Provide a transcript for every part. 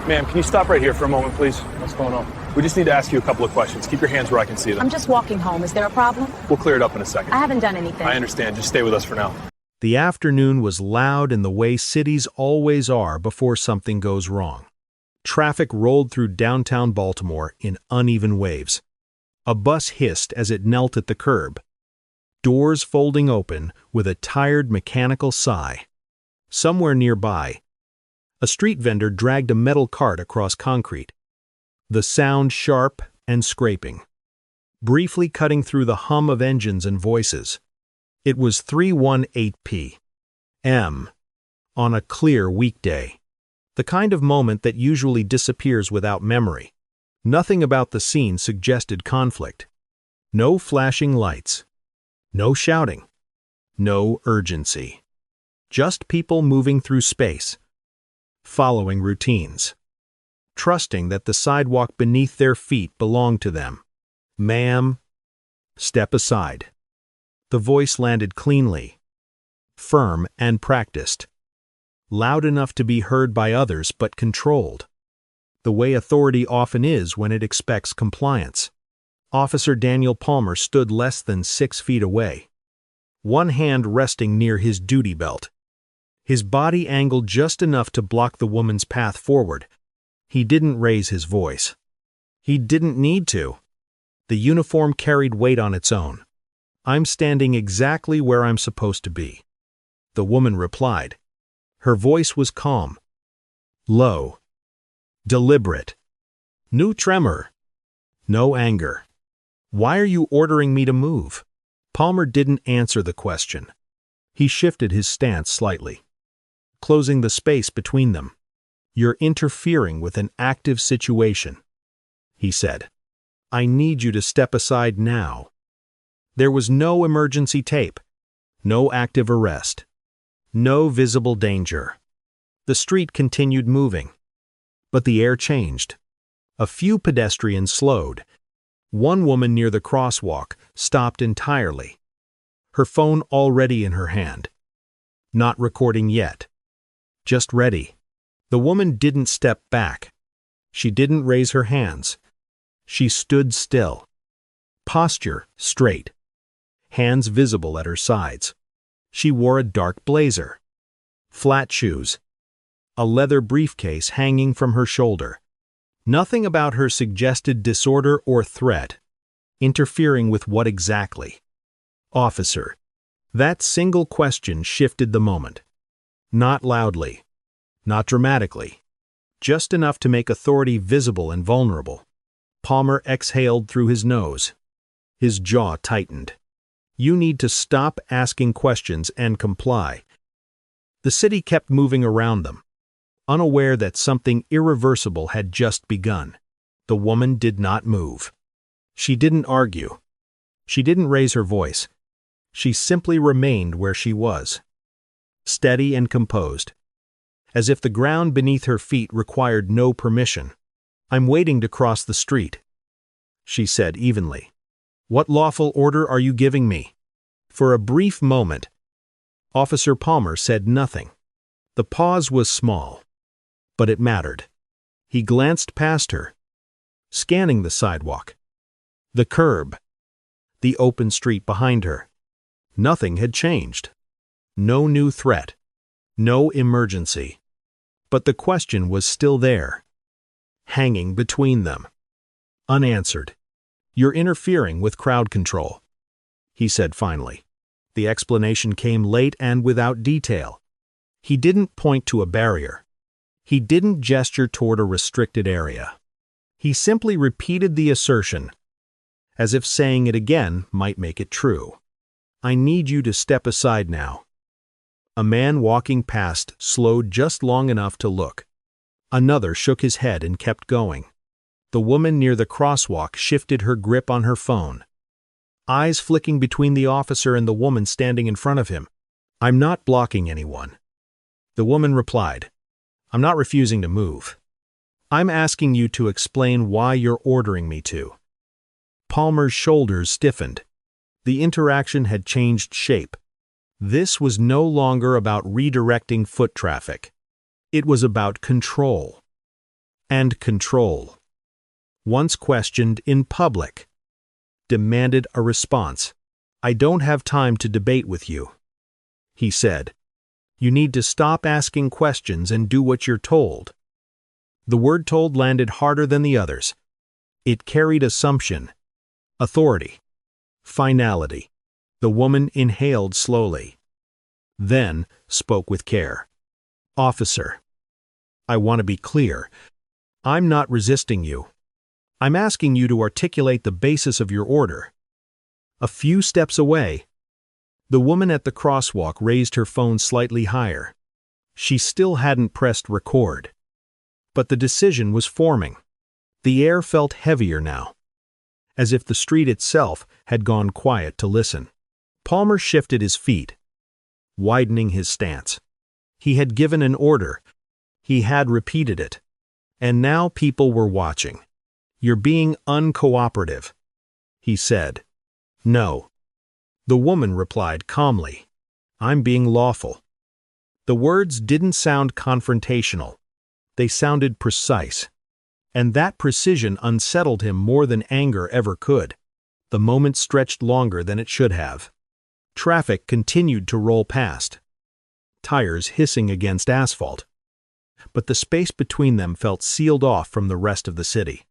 Ma'am, can you stop right here for a moment, please? What's going on? We just need to ask you a couple of questions. Keep your hands where I can see them. I'm just walking home. Is there a problem? We'll clear it up in a second. I haven't done anything. I understand. Just stay with us for now. The afternoon was loud in the way cities always are before something goes wrong. Traffic rolled through downtown Baltimore in uneven waves. A bus hissed as it knelt at the curb, doors folding open with a tired mechanical sigh. Somewhere nearby, a street vendor dragged a metal cart across concrete, the sound sharp and scraping, briefly cutting through the hum of engines and voices. It was 3:18 p.m. on a clear weekday, the kind of moment that usually disappears without memory. Nothing about the scene suggested conflict. No flashing lights, no shouting, no urgency. Just people moving through space, following routines, trusting that the sidewalk beneath their feet belonged to them. "Ma'am, step aside." The voice landed cleanly, firm and practiced, loud enough to be heard by others but controlled, the way authority often is when it expects compliance. Officer Daniel Palmer stood less than 6 feet away, one hand resting near his duty belt, his body angled just enough to block the woman's path forward. He didn't raise his voice. He didn't need to. The uniform carried weight on its own. "I'm standing exactly where I'm supposed to be," the woman replied. Her voice was calm, low, deliberate. No tremor, no anger. "Why are you ordering me to move?" Palmer didn't answer the question. He shifted his stance slightly, closing the space between them. "You're interfering with an active situation," he said. "I need you to step aside now." There was no emergency tape, no active arrest, no visible danger. The street continued moving, but the air changed. A few pedestrians slowed. One woman near the crosswalk stopped entirely, her phone already in her hand. Not recording yet, just ready. The woman didn't step back. She didn't raise her hands. She stood still, posture straight, hands visible at her sides. She wore a dark blazer, flat shoes, a leather briefcase hanging from her shoulder. Nothing about her suggested disorder or threat. Interfering with what exactly? "Officer." That single question shifted the moment. Not loudly, not dramatically, just enough to make authority visible and vulnerable. Palmer exhaled through his nose. His jaw tightened. "You need to stop asking questions and comply." The city kept moving around them, unaware that something irreversible had just begun. The woman did not move. She didn't argue. She didn't raise her voice. She simply remained where she was, steady and composed, as if the ground beneath her feet required no permission. "I'm waiting to cross the street," she said evenly. "What lawful order are you giving me?" For a brief moment, Officer Palmer said nothing. The pause was small, but it mattered. He glanced past her, scanning the sidewalk, the curb, the open street behind her. Nothing had changed. No new threat, no emergency. But the question was still there, hanging between them, unanswered. "You're interfering with crowd control," he said finally. The explanation came late and without detail. He didn't point to a barrier. He didn't gesture toward a restricted area. He simply repeated the assertion, as if saying it again might make it true. "I need you to step aside now." A man walking past slowed just long enough to look. Another shook his head and kept going. The woman near the crosswalk shifted her grip on her phone, eyes flicking between the officer and the woman standing in front of him. "I'm not blocking anyone," the woman replied. "I'm not refusing to move. I'm asking you to explain why you're ordering me to." Palmer's shoulders stiffened. The interaction had changed shape. This was no longer about redirecting foot traffic. It was about control. and control. Once questioned in public, demanded a response. "I don't have time to debate with you," he said. "You need to stop asking questions and do what you're told." The word told landed harder than the others. It carried assumption, authority, finality. The woman inhaled slowly, then spoke with care. "Officer, I want to be clear. I'm not resisting you. I'm asking you to articulate the basis of your order." A few steps away, the woman at the crosswalk raised her phone slightly higher. She still hadn't pressed record. But the decision was forming. The air felt heavier now, as if the street itself had gone quiet to listen. Palmer shifted his feet, widening his stance. He had given an order. He had repeated it. And now people were watching. "You're being uncooperative," he said. "No." The woman replied calmly. "I'm being lawful." The words didn't sound confrontational. They sounded precise. And that precision unsettled him more than anger ever could. The moment stretched longer than it should have. Traffic continued to roll past, tires hissing against asphalt. But the space between them felt sealed off from the rest of the city.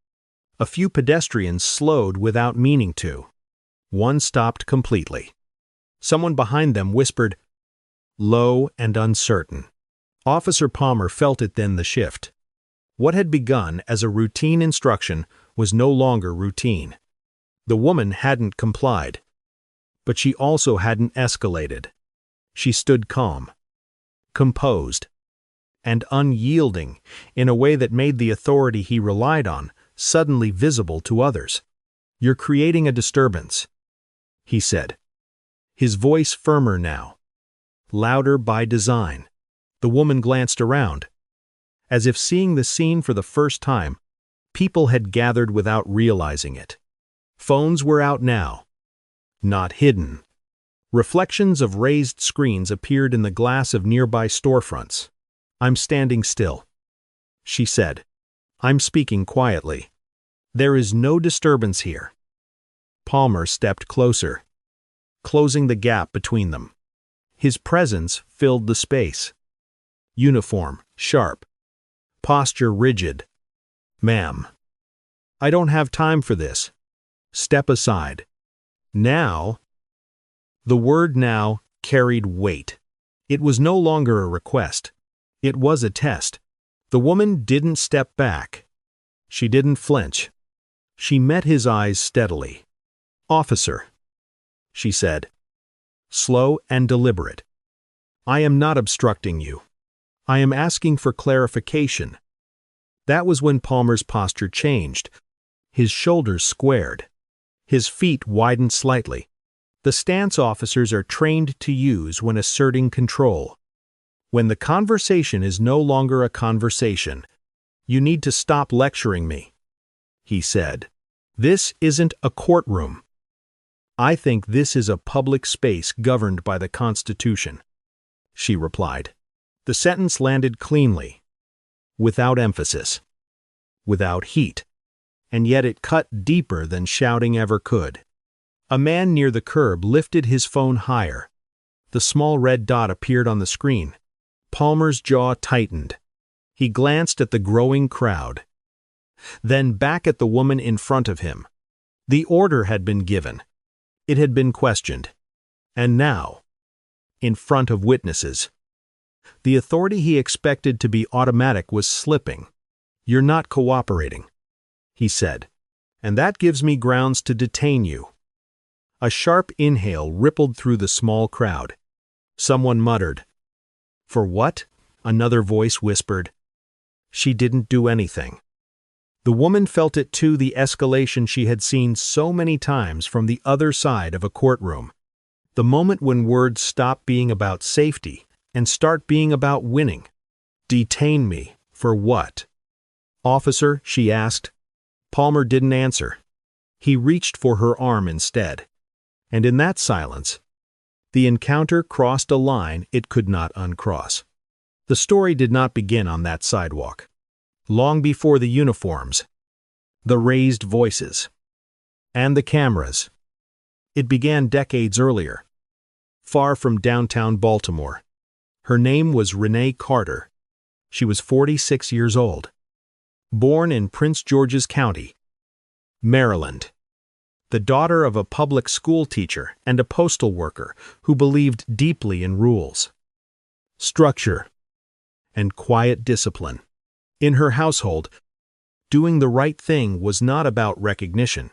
A few pedestrians slowed without meaning to. One stopped completely. Someone behind them whispered, low and uncertain. Officer Palmer felt it then, the shift. What had begun as a routine instruction was no longer routine. The woman hadn't complied. But she also hadn't escalated. She stood calm, composed, and unyielding in a way that made the authority he relied on suddenly visible to others. "You're creating a disturbance," he said, his voice firmer now, louder by design. The woman glanced around. As if seeing the scene for the first time, people had gathered without realizing it. Phones were out now, not hidden. Reflections of raised screens appeared in the glass of nearby storefronts. "I'm standing still," she said. "I'm speaking quietly. There is no disturbance here." Palmer stepped closer, closing the gap between them. His presence filled the space. Uniform, sharp, posture rigid. "Ma'am, I don't have time for this. Step aside." Now, the word now carried weight. It was no longer a request. It was a test. The woman didn't step back. She didn't flinch. She met his eyes steadily. "Officer," she said, slow and deliberate, "I am not obstructing you. I am asking for clarification." That was when Palmer's posture changed. His shoulders squared. His feet widened slightly. The stance officers are trained to use when asserting control. When the conversation is no longer a conversation, "You need to stop lecturing me," he said. "This isn't a courtroom. I think this is a public space governed by the Constitution," she replied. The sentence landed cleanly, without emphasis, without heat, and yet it cut deeper than shouting ever could. A man near the curb lifted his phone higher. The small red dot appeared on the screen. Palmer's jaw tightened. He glanced at the growing crowd, then back at the woman in front of him. The order had been given. It had been questioned. And now, in front of witnesses, the authority he expected to be automatic was slipping. "You're not cooperating," he said, "and that gives me grounds to detain you." A sharp inhale rippled through the small crowd. Someone muttered, "For what?" Another voice whispered, "She didn't do anything." The woman felt it too, the escalation she had seen so many times from the other side of a courtroom. The moment when words stop being about safety and start being about winning. "Detain me for what?" "Officer," she asked. Palmer didn't answer. He reached for her arm instead. And in that silence, the encounter crossed a line it could not uncross. The story did not begin on that sidewalk. long before the uniforms, the raised voices, and the cameras. It began decades earlier, far from downtown Baltimore. Her name was Renee Carter. She was 46 years old, born in Prince George's County, Maryland, the daughter of a public school teacher and a postal worker who believed deeply in rules, structure, and quiet discipline. In her household, doing the right thing was not about recognition.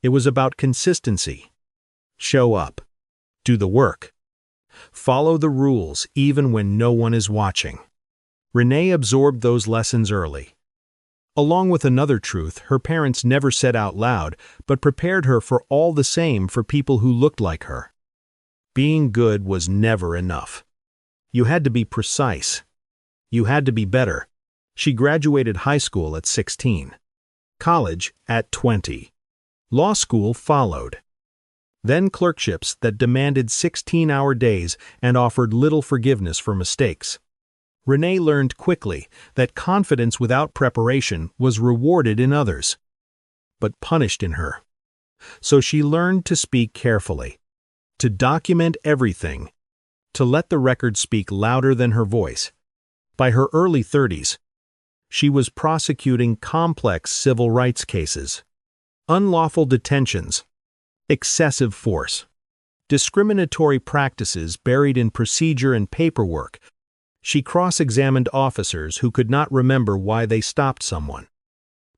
It was about consistency. Show up. Do the work. Follow the rules even when no one is watching. Renee absorbed those lessons early. Along with another truth her parents never said out loud, but prepared her for all the same for people who looked like her. Being good was never enough. You had to be precise. You had to be better. She graduated high school at 16, college at 20. Law school followed. Then clerkships that demanded 16-hour days and offered little forgiveness for mistakes. Renee learned quickly that confidence without preparation was rewarded in others, but punished in her. So she learned to speak carefully, to document everything, to let the record speak louder than her voice. By her early 30s, she was prosecuting complex civil rights cases, unlawful detentions, excessive force, discriminatory practices buried in procedure and paperwork. She cross-examined officers who could not remember why they stopped someone,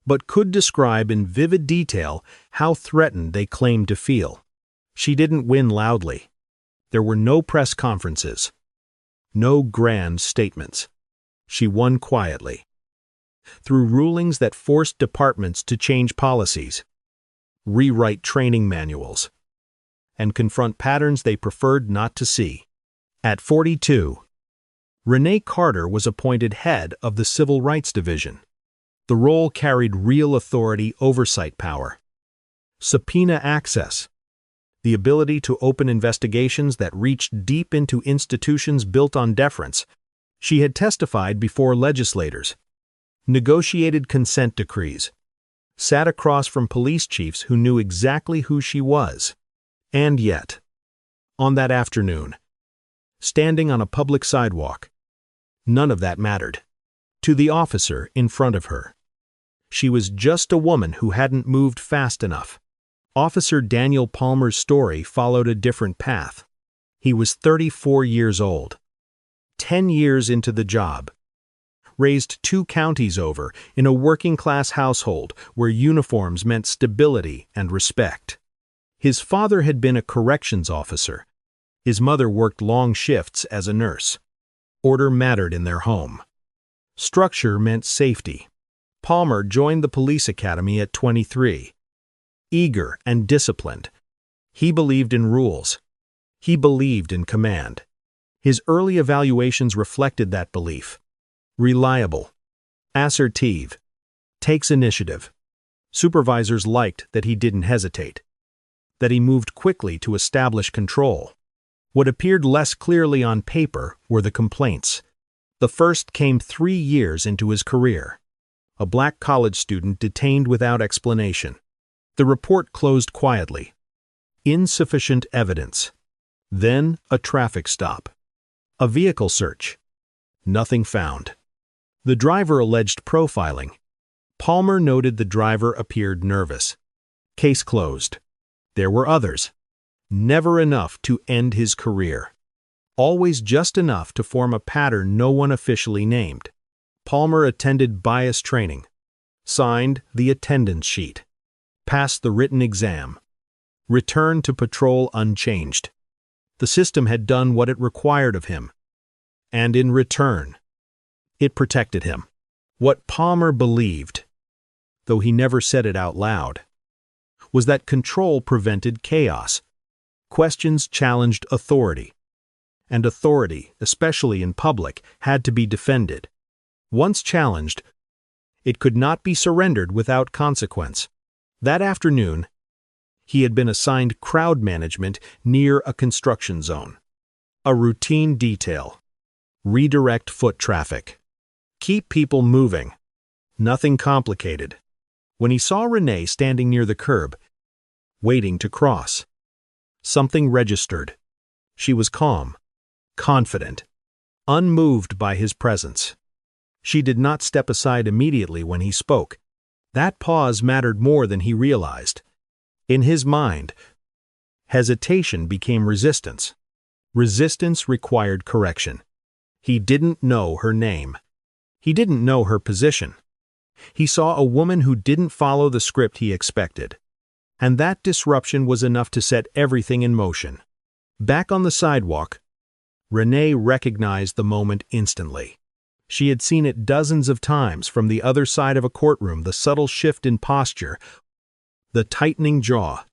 but could describe in vivid detail how threatened they claimed to feel. She didn't win loudly. There were no press conferences, no grand statements. She won quietly, through rulings that forced departments to change policies, rewrite training manuals, and confront patterns they preferred not to see. At 42, Renee Carter was appointed head of the Civil Rights Division. The role carried real authority oversight power, subpoena access, the ability to open investigations that reached deep into institutions built on deference. She had testified before legislators, negotiated consent decrees, sat across from police chiefs who knew exactly who she was. And yet, on that afternoon, standing on a public sidewalk, none of that mattered to the officer in front of her. She was just a woman who hadn't moved fast enough. Officer Daniel Palmer's story followed a different path. He was 34 years old, 10 years into the job, raised 2 counties over in a working-class household where uniforms meant stability and respect. His father had been a corrections officer. His mother worked long shifts as a nurse. Order mattered in their home. Structure meant safety. Palmer joined the police academy at 23. Eager and disciplined, he believed in rules. He believed in command. His early evaluations reflected that belief. Reliable, assertive, takes initiative. Supervisors liked that he didn't hesitate, that he moved quickly to establish control. What appeared less clearly on paper were the complaints. The first came 3 years into his career. A black college student detained without explanation. The report closed quietly. Insufficient evidence. Then a traffic stop. A vehicle search. Nothing found. The driver alleged profiling. Palmer noted the driver appeared nervous. Case closed. There were others. Never enough to end his career. Always just enough to form a pattern no one officially named. Palmer attended bias training, signed the attendance sheet, passed the written exam, returned to patrol unchanged. The system had done what it required of him, and in return, it protected him. What Palmer believed, though he never said it out loud, was that control prevented chaos. Questions challenged authority, and authority, especially in public, had to be defended. Once challenged, it could not be surrendered without consequence. That afternoon, he had been assigned crowd management near a construction zone. A routine detail. Redirect foot traffic. Keep people moving. Nothing complicated. When he saw Renee standing near the curb, waiting to cross, something registered. She was calm, confident, unmoved by his presence. She did not step aside immediately when he spoke. That pause mattered more than he realized. In his mind, hesitation became resistance. Resistance required correction. He didn't know her name. He didn't know her position. He saw a woman who didn't follow the script he expected. And that disruption was enough to set everything in motion. Back on the sidewalk, Renee recognized the moment instantly. She had seen it dozens of times from the other side of a courtroom, the subtle shift in posture, the tightening jaw,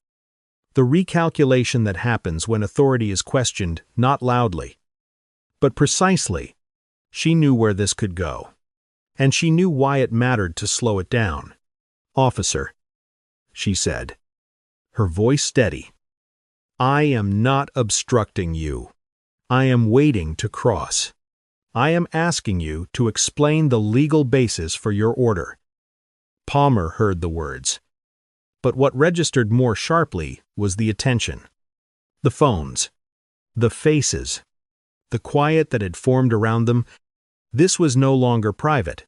the recalculation that happens when authority is questioned, not loudly, but precisely. She knew where this could go, and she knew why it mattered to slow it down. "Officer," she said, her voice steady, "I am not obstructing you. I am waiting to cross. I am asking you to explain the legal basis for your order." Palmer heard the words. But what registered more sharply was the attention. The phones. The faces. The quiet that had formed around them. This was no longer private.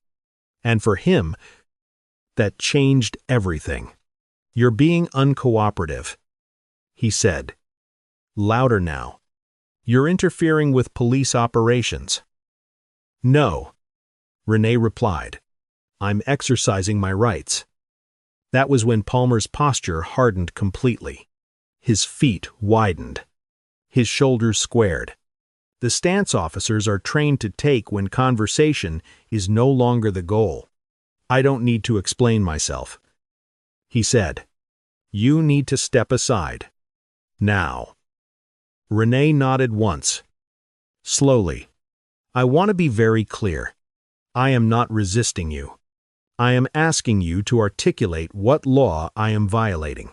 And for him, that changed everything. "You're being uncooperative," he said. Louder now. "You're interfering with police operations." "No," Renee replied. "I'm exercising my rights." That was when Palmer's posture hardened completely. His feet widened. His shoulders squared. The stance officers are trained to take when conversation is no longer the goal. "I don't need to explain myself," he said. "You need to step aside. Now." Renee nodded once. Slowly. "I want to be very clear. I am not resisting you. I am asking you to articulate what law I am violating."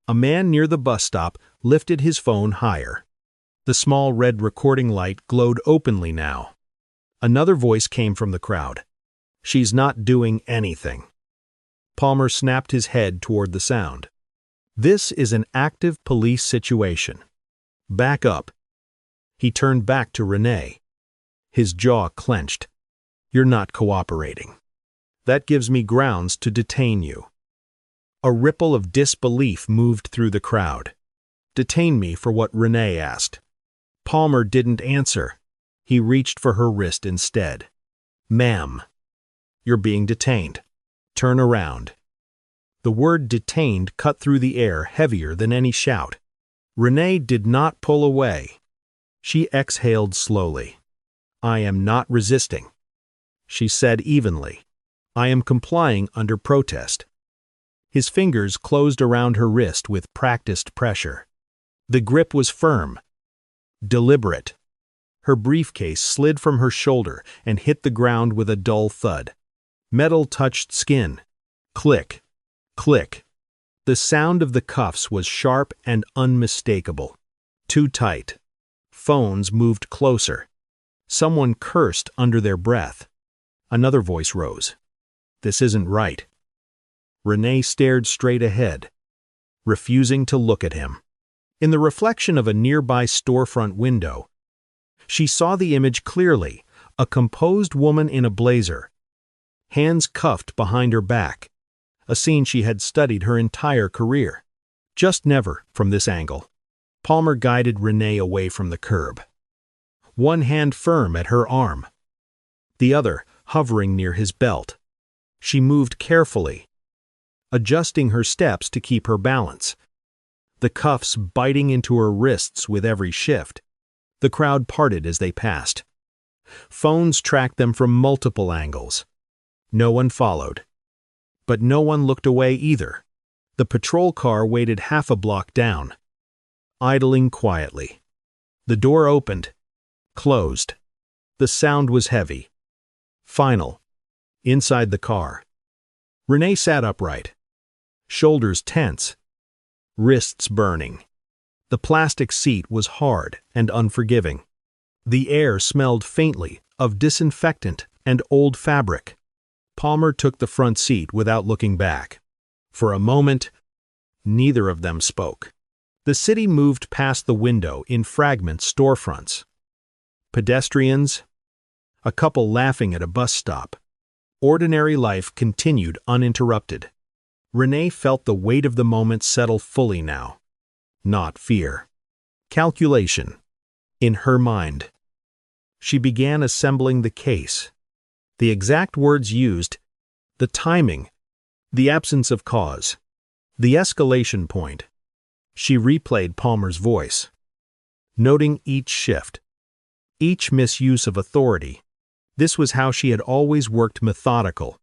A man near the bus stop lifted his phone higher. The small red recording light glowed openly now. Another voice came from the crowd. "She's not doing anything." Palmer snapped his head toward the sound. "This is an active police situation. Back up." He turned back to Renee. His jaw clenched. "You're not cooperating. That gives me grounds to detain you." A ripple of disbelief moved through the crowd. "Detain me for what?" Renee asked. Palmer didn't answer. He reached for her wrist instead. "Ma'am, you're being detained. Turn around." The word detained cut through the air heavier than any shout. Renee did not pull away. She exhaled slowly. "I am not resisting," she said evenly. "I am complying under protest." His fingers closed around her wrist with practiced pressure. The grip was firm, deliberate. Her briefcase slid from her shoulder and hit the ground with a dull thud. Metal touched skin. Click, click. The sound of the cuffs was sharp and unmistakable. Too tight. Phones moved closer. Someone cursed under their breath. Another voice rose. "This isn't right." Renee stared straight ahead, refusing to look at him. In the reflection of a nearby storefront window, she saw the image clearly, a composed woman in a blazer, hands cuffed behind her back, a scene she had studied her entire career. Just never from this angle. Palmer guided Renee away from the curb. One hand firm at her arm, the other hovering near his belt. She moved carefully, adjusting her steps to keep her balance, the cuffs biting into her wrists with every shift. The crowd parted as they passed. Phones tracked them from multiple angles. No one followed. But no one looked away either. The patrol car waited half a block down, idling quietly. The door opened, closed. The sound was heavy, final. Inside the car, Renee sat upright, shoulders tense, wrists burning. The plastic seat was hard and unforgiving. The air smelled faintly of disinfectant and old fabric. Palmer took the front seat without looking back. For a moment, neither of them spoke. The city moved past the window in fragment storefronts. Pedestrians, a couple laughing at a bus stop. Ordinary life continued uninterrupted. Renee felt the weight of the moment settle fully now. Not fear. Calculation. In her mind. She began assembling the case. The exact words used, the timing, the absence of cause, the escalation point. She replayed Palmer's voice, noting each shift, each misuse of authority. This was how she had always worked: methodical,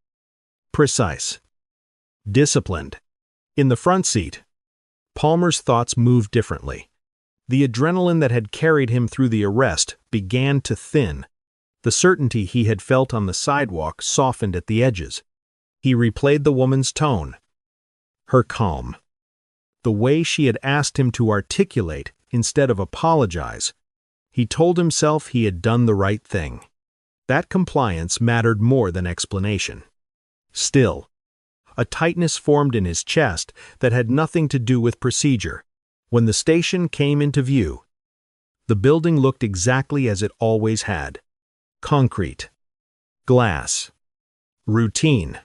precise, disciplined. In the front seat, Palmer's thoughts moved differently. The adrenaline that had carried him through the arrest began to thin. The certainty he had felt on the sidewalk softened at the edges. He replayed the woman's tone, her calm, the way she had asked him to articulate instead of apologize. He told himself he had done the right thing. That compliance mattered more than explanation. Still, a tightness formed in his chest that had nothing to do with procedure. When the station came into view, the building looked exactly as it always had. Concrete, glass, routine.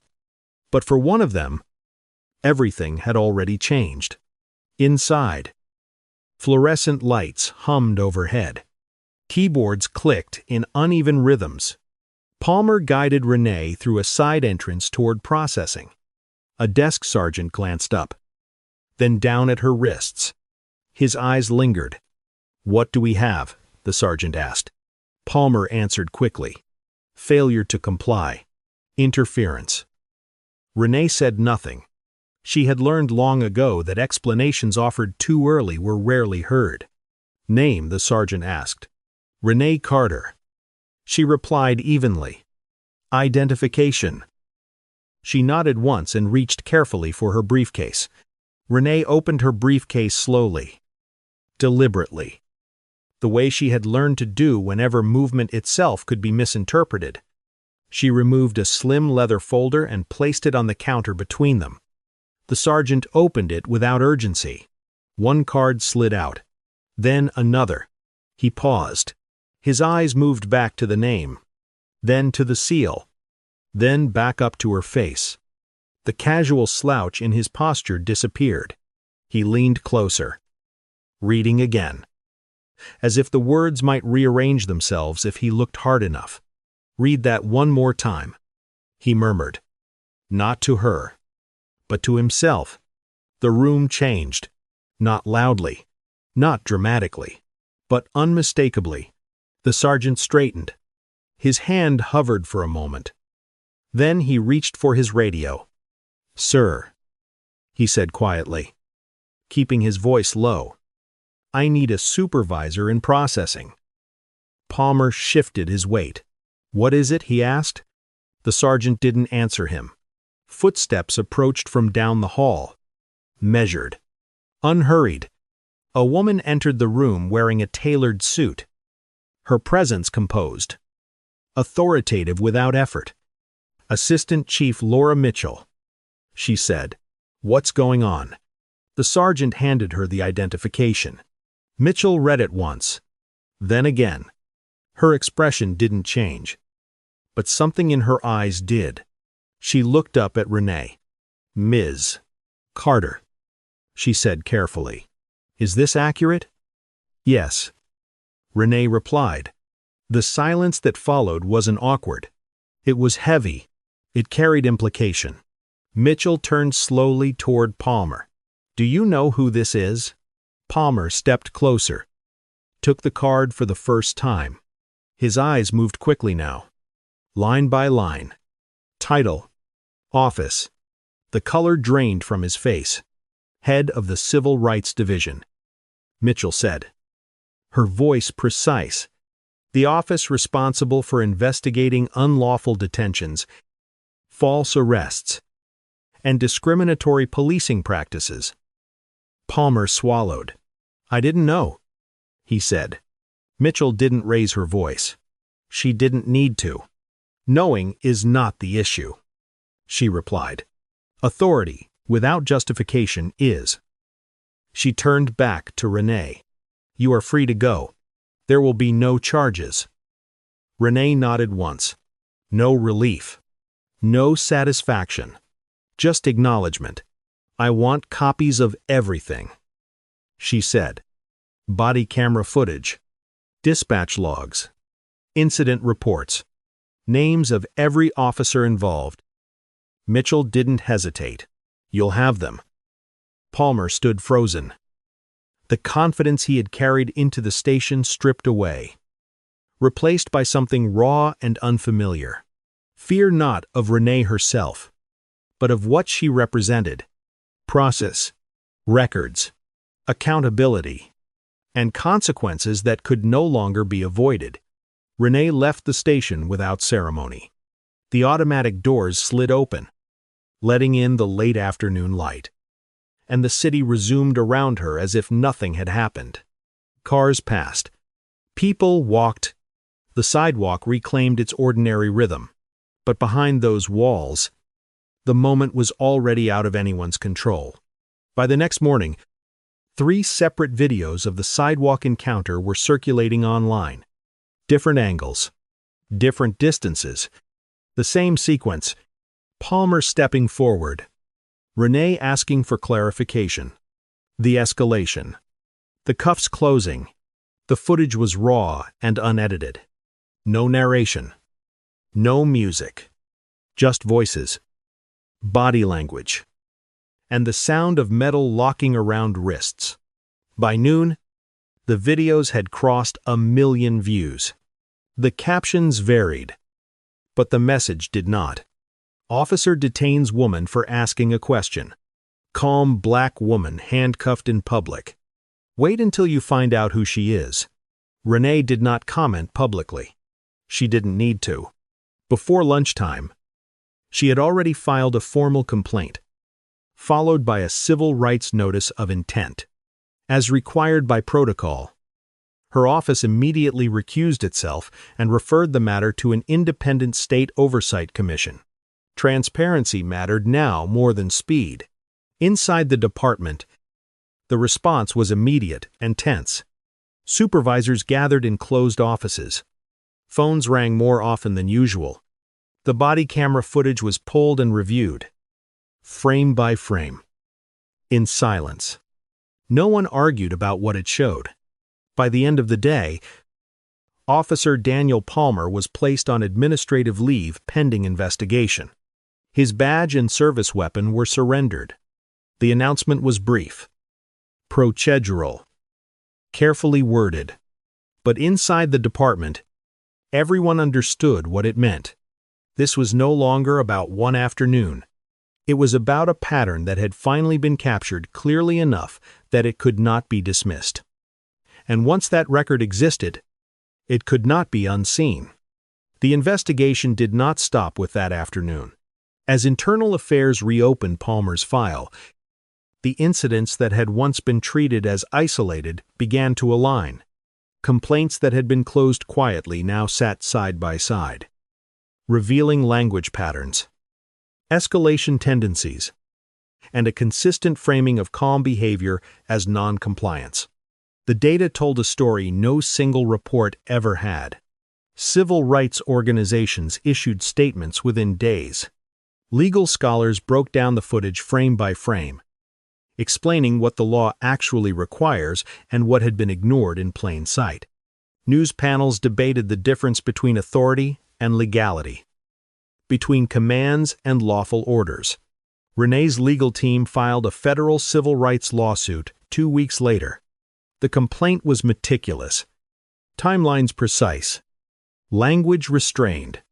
But for one of them, everything had already changed. Inside, fluorescent lights hummed overhead. Keyboards clicked in uneven rhythms. Palmer guided Renee through a side entrance toward processing. A desk sergeant glanced up, then down at her wrists. His eyes lingered. "What do we have?" the sergeant asked. Palmer answered quickly. "Failure to comply. Interference." Renee said nothing. She had learned long ago that explanations offered too early were rarely heard. "Name?" the sergeant asked. "Renee Carter." She replied evenly. "Identification." She nodded once and reached carefully for her briefcase. Renee opened her briefcase slowly, deliberately, the way she had learned to do whenever movement itself could be misinterpreted. She removed a slim leather folder and placed it on the counter between them. The sergeant opened it without urgency. One card slid out, then another. He paused. His eyes moved back to the name, then to the seal, then back up to her face. The casual slouch in his posture disappeared. He leaned closer, reading again, as if the words might rearrange themselves if he looked hard enough. "Read that one more time," he murmured. Not to her, but to himself. The room changed, not loudly, not dramatically, but unmistakably. The sergeant straightened. His hand hovered for a moment. Then he reached for his radio. "Sir," he said quietly, keeping his voice low, "I need a supervisor in processing." Palmer shifted his weight. "What is it?" he asked. The sergeant didn't answer him. Footsteps approached from down the hall. Measured, unhurried. A woman entered the room wearing a tailored suit. Her presence composed, authoritative without effort. "Assistant Chief Laura Mitchell," she said. "What's going on?" The sergeant handed her the identification. Mitchell read it once, then again. Her expression didn't change, but something in her eyes did. She looked up at Renee. "Ms. Carter," she said carefully. "Is this accurate?" "Yes," Renee replied. The silence that followed wasn't awkward. It was heavy. It carried implication. Mitchell turned slowly toward Palmer. "Do you know who this is?" Palmer stepped closer, took the card for the first time. His eyes moved quickly now, line by line. Title, office. The color drained from his face. Head of the Civil Rights Division. Mitchell said, her voice precise. The office responsible for investigating unlawful detentions, false arrests, and discriminatory policing practices. Palmer swallowed. "I didn't know," he said. Mitchell didn't raise her voice. She didn't need to. Knowing is not the issue. she replied. Authority, without justification, is. She turned back to Renee. You are free to go. There will be no charges. Renee nodded once. No relief. No satisfaction. Just acknowledgement. I want copies of everything. She said. Body camera footage. Dispatch logs. Incident reports. Names of every officer involved. Mitchell didn't hesitate. You'll have them. Palmer stood frozen. The confidence he had carried into the station stripped away, replaced by something raw and unfamiliar. Fear not of Renee herself, but of what she represented. Process, records, accountability, and consequences that could no longer be avoided. Renee left the station without ceremony. The automatic doors slid open, letting in the late afternoon light, and the city resumed around her as if nothing had happened. Cars passed. People walked. The sidewalk reclaimed its ordinary rhythm. But behind those walls, the moment was already out of anyone's control. By the next morning, 3 separate videos of the sidewalk encounter were circulating online. Different angles, different distances, the same sequence. Palmer stepping forward, Renee asking for clarification. The escalation. The cuffs closing. The footage was raw and unedited. No narration. No music. Just voices. Body language. And the sound of metal locking around wrists. By noon, the videos had crossed 1 million views. The captions varied, but the message did not. Officer detains woman for asking a question. Calm black woman handcuffed in public. Wait until you find out who she is. Renee did not comment publicly. She didn't need to. Before lunchtime, she had already filed a formal complaint, followed by a civil rights notice of intent. As required by protocol, her office immediately recused itself and referred the matter to an independent state oversight commission. Transparency mattered now more than speed. Inside the department, the response was immediate and tense. Supervisors gathered in closed offices. Phones rang more often than usual. The body camera footage was pulled and reviewed, frame by frame, in silence. No one argued about what it showed. By the end of the day, Officer Daniel Palmer was placed on administrative leave pending investigation. His badge and service weapon were surrendered. The announcement was brief, procedural, carefully worded. But inside the department, everyone understood what it meant. This was no longer about one afternoon. It was about a pattern that had finally been captured clearly enough that it could not be dismissed. And once that record existed, it could not be unseen. The investigation did not stop with that afternoon. As Internal Affairs reopened Palmer's file, the incidents that had once been treated as isolated began to align. Complaints that had been closed quietly now sat side by side, revealing language patterns, escalation tendencies, and a consistent framing of calm behavior as non-compliance. The data told a story no single report ever had. Civil rights organizations issued statements within days. Legal scholars broke down the footage frame by frame, explaining what the law actually requires and what had been ignored in plain sight. News panels debated the difference between authority and legality, between commands and lawful orders. Renee's legal team filed a federal civil rights lawsuit 2 weeks later. The complaint was meticulous, timelines precise, language restrained.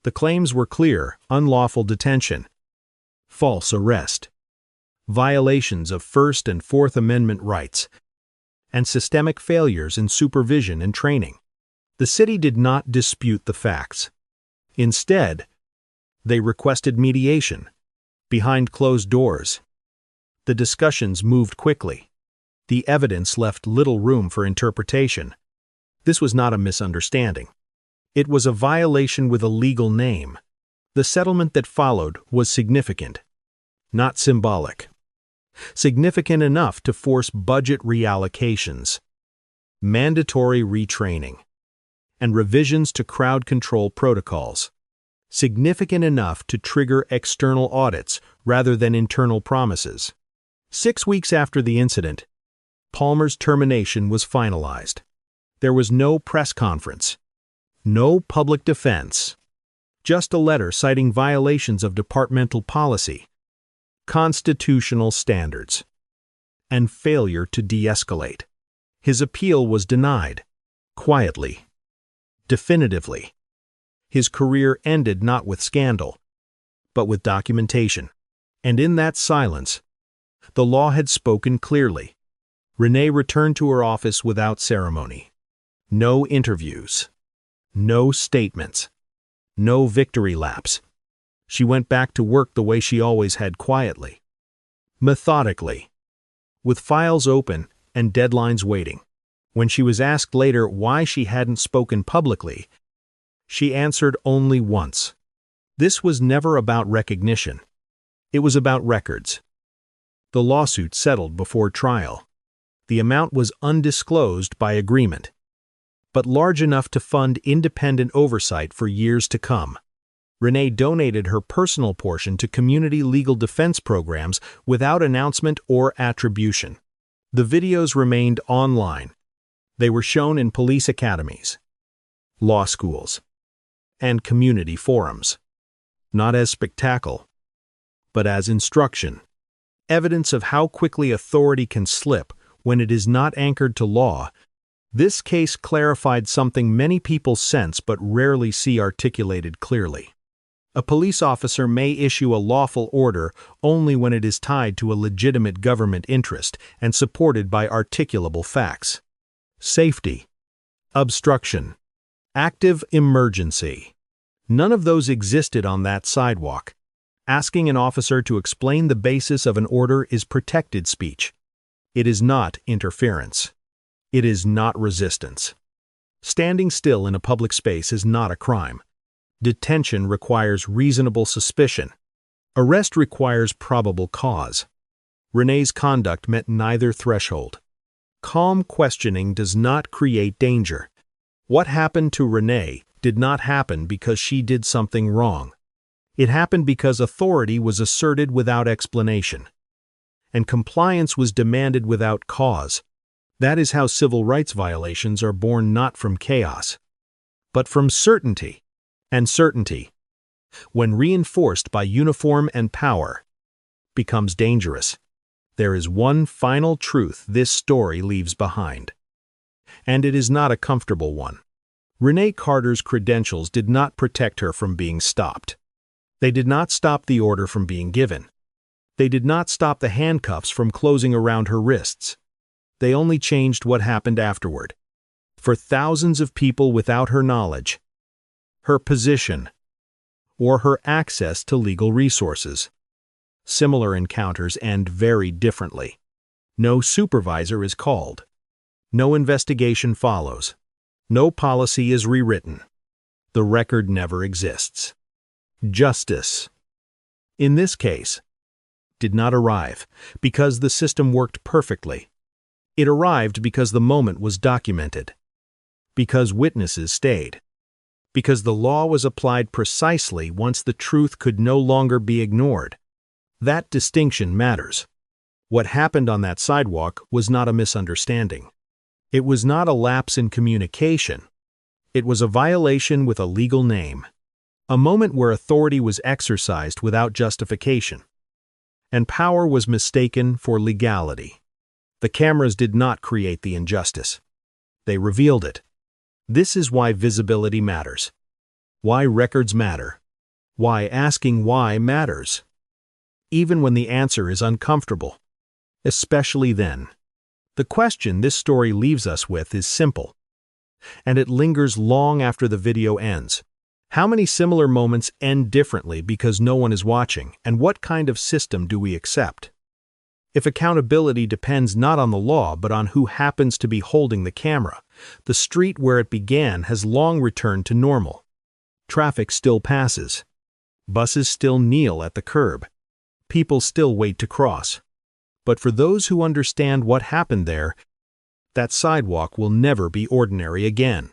The claims were clear: unlawful detention, false arrest, violations of First and Fourth Amendment rights, and systemic failures in supervision and training. The city did not dispute the facts. Instead, they requested mediation, behind closed doors. The discussions moved quickly. The evidence left little room for interpretation. This was not a misunderstanding. It was a violation with a legal name. The settlement that followed was significant, not symbolic. Significant enough to force budget reallocations, mandatory retraining, and revisions to crowd control protocols. Significant enough to trigger external audits rather than internal promises. 6 weeks after the incident, Palmer's termination was finalized. There was no press conference, no public defense, just a letter citing violations of departmental policy, constitutional standards, and failure to de-escalate. His appeal was denied, quietly, definitively. His career ended not with scandal, but with documentation. And in that silence, the law had spoken clearly. Renee returned to her office without ceremony. No interviews, no statements, no victory laps. She went back to work the way she always had, quietly, methodically, with files open and deadlines waiting. When she was asked later why she hadn't spoken publicly, she answered only once. This was never about recognition. It was about records. The lawsuit settled before trial. The amount was undisclosed by agreement, but large enough to fund independent oversight for years to come. Renee donated her personal portion to community legal defense programs without announcement or attribution. The videos remained online. They were shown in police academies, law schools, and community forums, not as spectacle, but as instruction, evidence of how quickly authority can slip when it is not anchored to law. This case clarified something many people sense but rarely see articulated clearly. A police officer may issue a lawful order only when it is tied to a legitimate government interest and supported by articulable facts. Safety, obstruction, active emergency. None of those existed on that sidewalk. Asking an officer to explain the basis of an order is protected speech. It is not interference. It is not resistance. Standing still in a public space is not a crime. Detention requires reasonable suspicion. Arrest requires probable cause. Renee's conduct met neither threshold. Calm questioning does not create danger. What happened to Renee did not happen because she did something wrong. It happened because authority was asserted without explanation, and compliance was demanded without cause. That is how civil rights violations are born, not from chaos, but from certainty. And certainty, when reinforced by uniform and power, becomes dangerous. There is one final truth this story leaves behind, and it is not a comfortable one. Renee Carter's credentials did not protect her from being stopped. They did not stop the order from being given. They did not stop the handcuffs from closing around her wrists. They only changed what happened afterward. For thousands of people without her knowledge, her position, or her access to legal resources. Similar encounters end very differently. No supervisor is called. No investigation follows. No policy is rewritten. The record never exists. Justice, in this case, did not arrive because the system worked perfectly. It arrived because the moment was documented, because witnesses stayed, because the law was applied precisely once the truth could no longer be ignored. That distinction matters. What happened on that sidewalk was not a misunderstanding. It was not a lapse in communication. It was a violation with a legal name. A moment where authority was exercised without justification, and power was mistaken for legality. The cameras did not create the injustice. They revealed it. This is why visibility matters. Why records matter. Why asking why matters. Even when the answer is uncomfortable. Especially then. The question this story leaves us with is simple, and it lingers long after the video ends. How many similar moments end differently because no one is watching, and what kind of system do we accept? If accountability depends not on the law but on who happens to be holding the camera, the street where it began has long returned to normal. Traffic still passes. Buses still kneel at the curb. People still wait to cross. But for those who understand what happened there, that sidewalk will never be ordinary again.